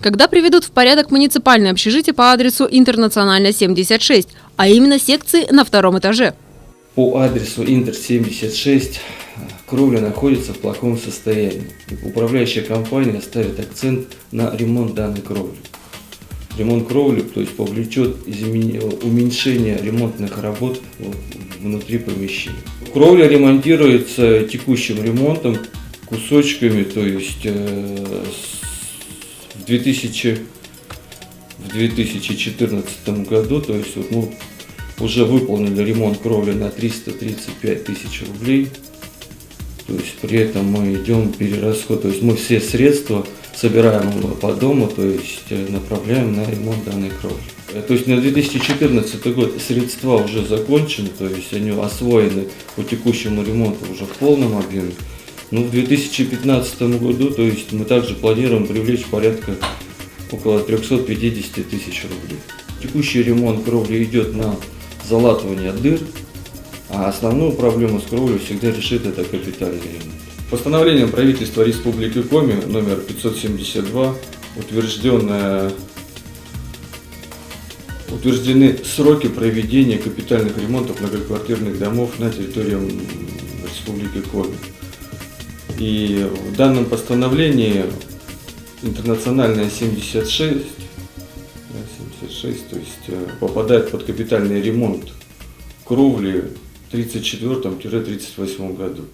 Когда приведут в порядок муниципальное общежитие по адресу Интернациональная, 76, а именно секции на втором этаже? По адресу Интер 76 кровля находится в плохом состоянии. Управляющая компания ставит акцент на ремонт данной кровли. Ремонт кровли, то есть, повлечет уменьшение ремонтных работ внутри помещения. Кровля ремонтируется текущим ремонтом, кусочками, то есть в 2014 году, то есть мы уже выполнили ремонт кровли на 335 тысяч рублей. То есть при этом мы идем перерасход, то есть мы все средства собираем по дому, то есть направляем на ремонт данной кровли. То есть на 2014 год средства уже закончены, то есть они освоены по текущему ремонту уже в полном объеме. Но в 2015 году, то есть мы также планируем привлечь порядка около 350 тысяч рублей. Текущий ремонт кровли идет на залатывание дыр, а основную проблему с кровлей всегда решит это капитальный ремонт. Постановлением правительства Республики Коми номер 572 утверждены сроки проведения капитальных ремонтов многоквартирных домов на территории Республики Коми. И в данном постановлении Интернациональная 76, то есть попадает под капитальный ремонт кровли в 1934-1938 году.